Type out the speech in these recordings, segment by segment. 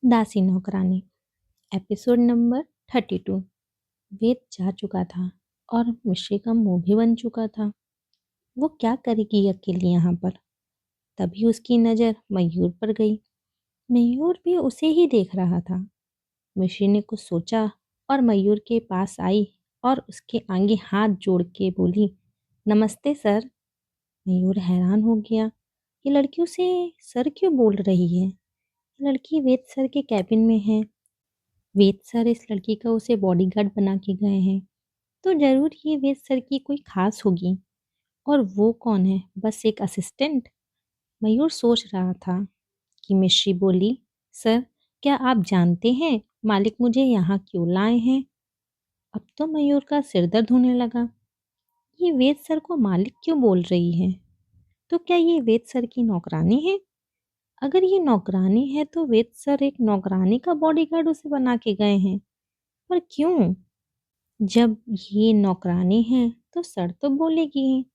दासी नौकरानी episode number 32। वेद जा चुका था और मिश्री का मुंह भी बन चुका था। वो क्या करेगी अकेली यहाँ पर। तभी उसकी नज़र मयूर पर गई। मयूर भी उसे ही देख रहा था। मिश्री ने कुछ सोचा और मयूर के पास आई और उसके आगे हाथ जोड़ के बोली, नमस्ते सर। मयूर हैरान हो गया, ये लड़की उसे सर क्यों बोल रही है। लड़की वेद सर के कैबिन में है। वेद सर इस लड़की का उसे बॉडीगार्ड बना के गए हैं, तो जरूर ये वेद सर की कोई खास होगी। और वो कौन है, बस एक असिस्टेंट। मयूर सोच रहा था कि मिश्री बोली, सर क्या आप जानते हैं मालिक मुझे यहाँ क्यों लाए हैं। अब तो मयूर का सिर दर्द होने लगा। ये वेद सर को मालिक क्यों बोल रही है। तो क्या ये वेद सर की नौकरानी है। अगर ये नौकरानी है तो वेद सर एक नौकरानी का बॉडीगार्ड उसे बना के गए हैं। पर क्यों। जब ये नौकरानी है तो सर तो बोलेगी ही।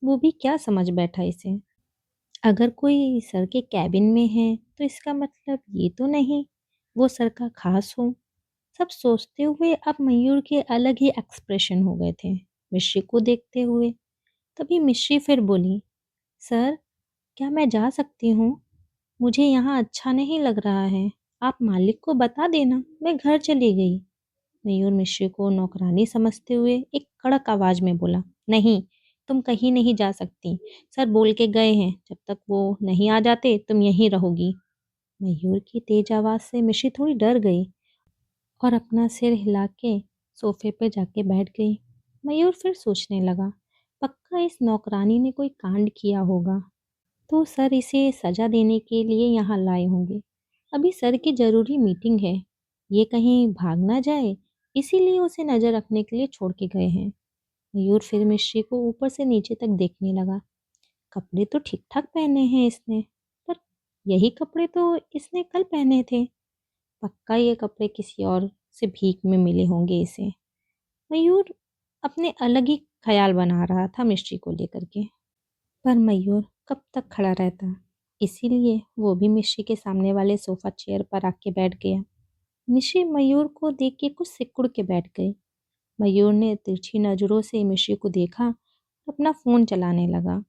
वो भी क्या समझ बैठा इसे। अगर कोई सर के कैबिन में है तो इसका मतलब ये तो नहीं वो सर का खास हो। सब सोचते हुए अब मयूर के अलग ही एक्सप्रेशन हो गए थे मिश्री को देखते हुए। तभी मिश्री फिर बोली, सर क्या मैं जा सकती हूँ। मुझे यहाँ अच्छा नहीं लग रहा है। आप मालिक को बता देना मैं घर चली गई। मयूर मिश्री को नौकरानी समझते हुए एक कड़क आवाज में बोला, नहीं तुम कहीं नहीं जा सकती। सर बोल के गए हैं जब तक वो नहीं आ जाते तुम यहीं रहोगी। मयूर की तेज आवाज से मिश्री थोड़ी डर गई और अपना सिर हिला के सोफे पर जाके बैठ गई। मयूर फिर सोचने लगा, पक्का इस नौकरानी ने कोई कांड किया होगा तो सर इसे सजा देने के लिए यहाँ लाए होंगे। अभी सर की जरूरी मीटिंग है, ये कहीं भाग ना जाए, इसीलिए उसे नजर रखने के लिए छोड़ के गए हैं। मयूर फिर मिश्री को ऊपर से नीचे तक देखने लगा। कपड़े तो ठीक ठाक पहने हैं इसने, पर यही कपड़े तो इसने कल पहने थे। पक्का ये कपड़े किसी और से भीख में मिले होंगे इसे। मयूर अपने अलग ही ख्याल बना रहा था मिश्री को लेकर के। पर मयूर कब तक खड़ा रहता, इसीलिए वो भी मिश्री के सामने वाले सोफा चेयर पर आके बैठ गया। मिश्री मयूर को देख के कुछ सिकुड़ के बैठ गई। मयूर ने तिरछी नजरों से मिश्री को देखा और अपना फोन चलाने लगा।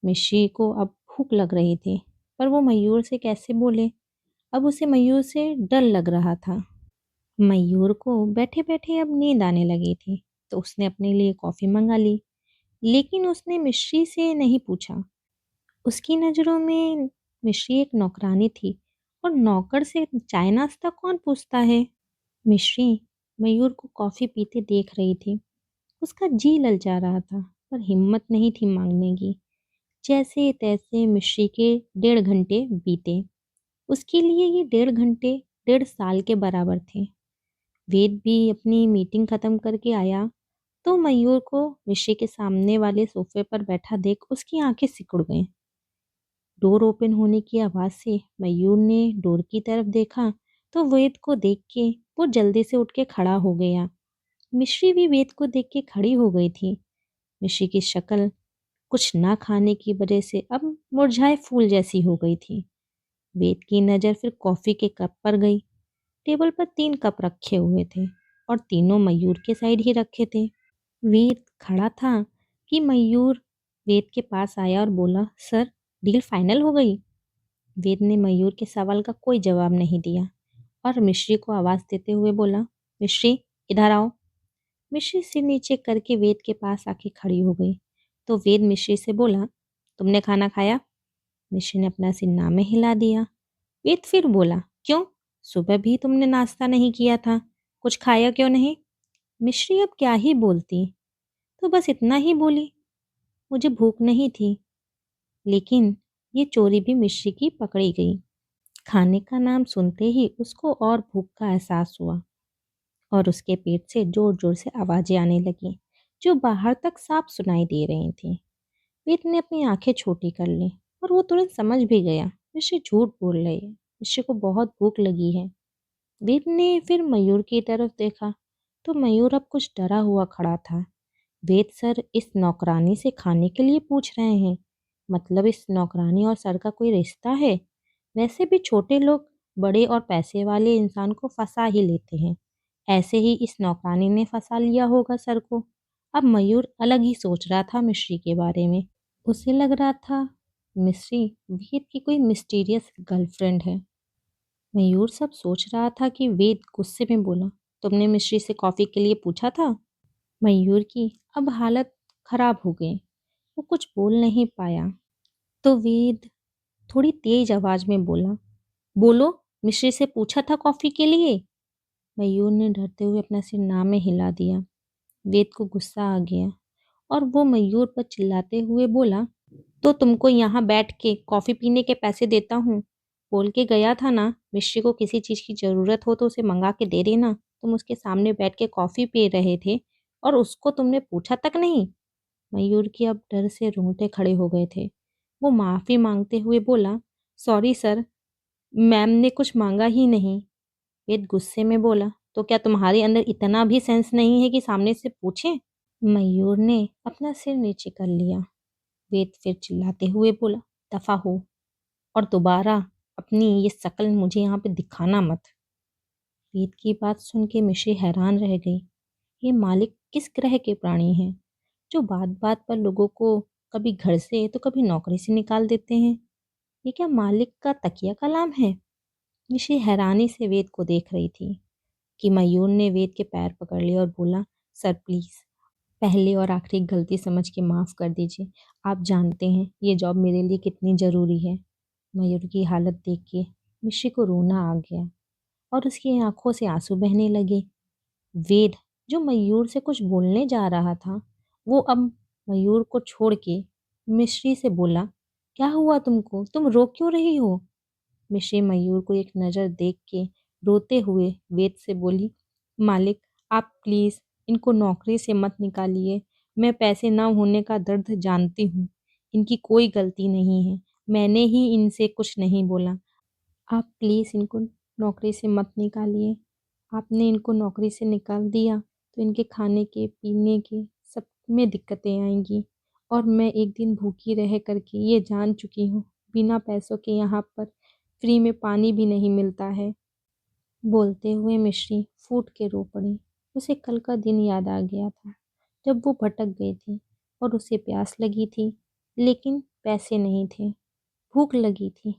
मिश्री को अब भूख लग रही थी, पर वो मयूर से कैसे बोले। अब उसे मयूर से डर लग रहा था। मयूर को बैठे बैठे अब नींद आने लगी थी, तो उसने अपने लिए कॉफी मंगा ली। लेकिन उसने मिश्री से नहीं पूछा। उसकी नज़रों में मिश्री एक नौकरानी थी और नौकर से चाय नाश्ता कौन पूछता है। मिश्री मयूर को कॉफ़ी पीते देख रही थी। उसका जी ललचा रहा था, पर हिम्मत नहीं थी मांगने की। जैसे तैसे मिश्री के 1.5 घंटे बीते। उसके लिए ये 1.5 घंटे 1.5 साल के बराबर थे। वेद भी अपनी मीटिंग खत्म करके आया तो मयूर को मिश्री के सामने वाले सोफे पर बैठा देख उसकी आंखें सिकुड़ गईं। डोर ओपन होने की आवाज़ से मयूर ने डोर की तरफ देखा तो वेद को देख के वो जल्दी से उठ के खड़ा हो गया। मिश्री भी वेद को देख के खड़ी हो गई थी। मिश्री की शक्ल कुछ ना खाने की वजह से अब मुरझाए फूल जैसी हो गई थी। वेद की नज़र फिर कॉफ़ी के कप पर गई। टेबल पर 3 कप रखे हुए थे और तीनों मयूर के साइड ही रखे थे। वेद खड़ा था कि मयूर वेद के पास आया और बोला, सर डील फाइनल हो गई। वेद ने मयूर के सवाल का कोई जवाब नहीं दिया और मिश्री को आवाज़ देते हुए बोला, मिश्री इधर आओ। मिश्री सिर नीचे करके वेद के पास आके खड़ी हो गई। तो वेद मिश्री से बोला, तुमने खाना खाया। मिश्री ने अपना सिर ना में हिला दिया। वेद फिर बोला, क्यों, सुबह भी तुमने नाश्ता नहीं किया था, कुछ खाया क्यों नहीं। मिश्री अब क्या ही बोलती, तो बस इतना ही बोली, मुझे भूख नहीं थी। लेकिन ये चोरी भी मिश्री की पकड़ी गई। खाने का नाम सुनते ही उसको और भूख का एहसास हुआ और उसके पेट से जोर जोर से आवाजें आने लगी जो बाहर तक साफ सुनाई दे रही थी। वेद ने अपनी आंखें छोटी कर ली और वो तुरंत समझ भी गया मिश्री झूठ बोल रही है। मिश्री को बहुत भूख लगी है। वेद ने फिर मयूर की तरफ देखा तो मयूर अब कुछ डरा हुआ खड़ा था। वेद सर इस नौकरानी से खाने के लिए पूछ रहे हैं, मतलब इस नौकरानी और सर का कोई रिश्ता है। वैसे भी छोटे लोग बड़े और पैसे वाले इंसान को फंसा ही लेते हैं। ऐसे ही इस नौकरानी ने फंसा लिया होगा सर को। अब मयूर अलग ही सोच रहा था मिश्री के बारे में। उसे लग रहा था मिश्री वेद की कोई मिस्टीरियस गर्लफ्रेंड है। मयूर सब सोच रहा था कि वेद गुस्से में बोला, तुमने मिश्री से कॉफी के लिए पूछा था? मयूर की अब हालत खराब हो गई। वो कुछ बोल नहीं पाया। तो वेद थोड़ी तेज आवाज में बोला, बोलो, मिश्री से पूछा था कॉफी के लिए? मयूर ने डरते हुए अपना सिर ना में हिला दिया। वेद को गुस्सा आ गया और वो मयूर पर चिल्लाते हुए बोला, तो तुमको यहाँ बैठ के कॉफी पीने के पैसे देता हूँ, बोल के गया था ना मिश्री को किसी चीज की जरूरत हो तो उसे मंगा के दे देना। तुम उसके सामने बैठ के कॉफी पी रहे थे और उसको तुमने पूछा तक नहीं। मयूर की अब डर से रोंगटे खड़े हो गए थे। वो माफी मांगते हुए बोला, सॉरी सर, मैम ने कुछ मांगा ही नहीं। वेद गुस्से में बोला, तो क्या तुम्हारे अंदर इतना भी सेंस नहीं है कि सामने से पूछें? मयूर ने अपना सिर नीचे कर लिया। वेद फिर चिल्लाते हुए बोला, दफा हो और दोबारा अपनी ये शक्ल मुझे यहाँ पे दिखाना मत। वेद की बात सुन के मिश्री हैरान रह गई। ये मालिक किस ग्रह के प्राणी हैं जो बात बात पर लोगों को कभी घर से तो कभी नौकरी से निकाल देते हैं? ये क्या मालिक का तकिया कलाम है? मिश्री हैरानी से वेद को देख रही थी कि मयूर ने वेद के पैर पकड़ लिए और बोला, सर प्लीज पहले और आखिरी गलती समझ के माफ कर दीजिए। आप जानते हैं ये जॉब मेरे लिए कितनी जरूरी है। मयूर की हालत देख के मिश्री को रोना आ गया और उसकी आंखों से आंसू बहने लगे। वेद जो मयूर से कुछ बोलने जा रहा था, वो अब मयूर को छोड़ के मिश्री से बोला, क्या हुआ तुमको, तुम रो क्यों रही हो? मिश्री मयूर को एक नज़र देख के रोते हुए वेद से बोली, मालिक आप प्लीज़ इनको नौकरी से मत निकालिए। मैं पैसे ना होने का दर्द जानती हूँ। इनकी कोई गलती नहीं है। मैंने ही इनसे कुछ नहीं बोला। आप प्लीज़ इनको नौकरी से मत निकालिए। आपने इनको नौकरी से निकाल दिया तो इनके खाने के पीने के सब में दिक्कतें आएंगी और मैं एक दिन भूखी रह करके ये जान चुकी हूँ बिना पैसों के यहाँ पर फ्री में पानी भी नहीं मिलता है। बोलते हुए मिश्री फूट के रो पड़ी। उसे कल का दिन याद आ गया था जब वो भटक गई थी और उसे प्यास लगी थी लेकिन पैसे नहीं थे। भूख लगी थी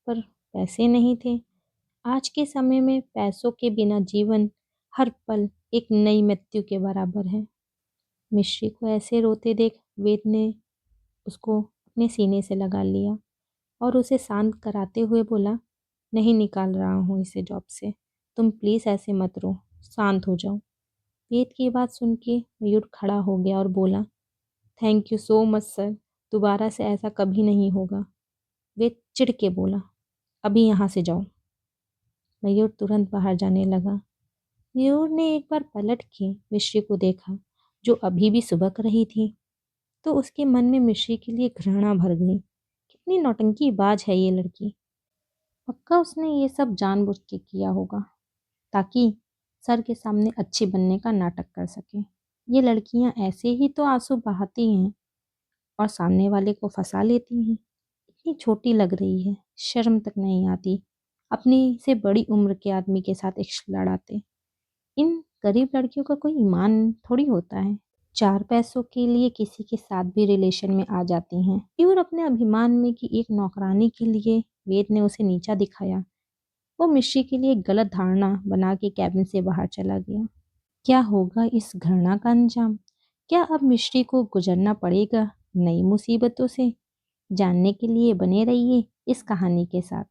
पर पैसे नहीं थे। आज के समय में पैसों के बिना जीवन हर पल एक नई मृत्यु के बराबर है। मिश्री को ऐसे रोते देख वेद ने उसको अपने सीने से लगा लिया और उसे शांत कराते हुए बोला, नहीं निकाल रहा हूँ इसे जॉब से, तुम प्लीज़ ऐसे मत रो, शांत हो जाओ। वेद की बात सुन के मयूर खड़ा हो गया और बोला, thank you so much sir, दोबारा से ऐसा कभी नहीं होगा। वेद चिढ़ के बोला, अभी यहाँ से जाओ। मयूर तुरंत बाहर जाने लगा। मयूर ने एक बार पलट के मिश्री को देखा जो अभी भी सुबक रही थी, तो उसके मन में मिश्री के लिए घृणा भर गई। कितनी नौटंकीबाज है ये लड़की। पक्का उसने ये सब जानबूझ के किया होगा ताकि सर के सामने अच्छी बनने का नाटक कर सके। ये लड़कियां ऐसे ही तो आंसू बहाती हैं और सामने वाले को फंसा लेती हैं। इतनी छोटी लग रही है, शर्म तक नहीं आती अपनी से बड़ी उम्र के आदमी के साथ इश्क लड़ाते। इन गरीब लड़कियों का कोई ईमान थोड़ी होता है, चार पैसों के लिए किसी के साथ भी रिलेशन में आ जाती हैं। प्योर अपने अभिमान में कि एक नौकरानी के लिए वेद ने उसे नीचा दिखाया, वो मिश्री के लिए एक गलत धारणा बना के कैबिन से बाहर चला गया। क्या होगा इस घृणा का अंजाम? क्या अब मिश्री को गुजरना पड़ेगा नई मुसीबतों से? जानने के लिए बने रहिए इस कहानी के साथ।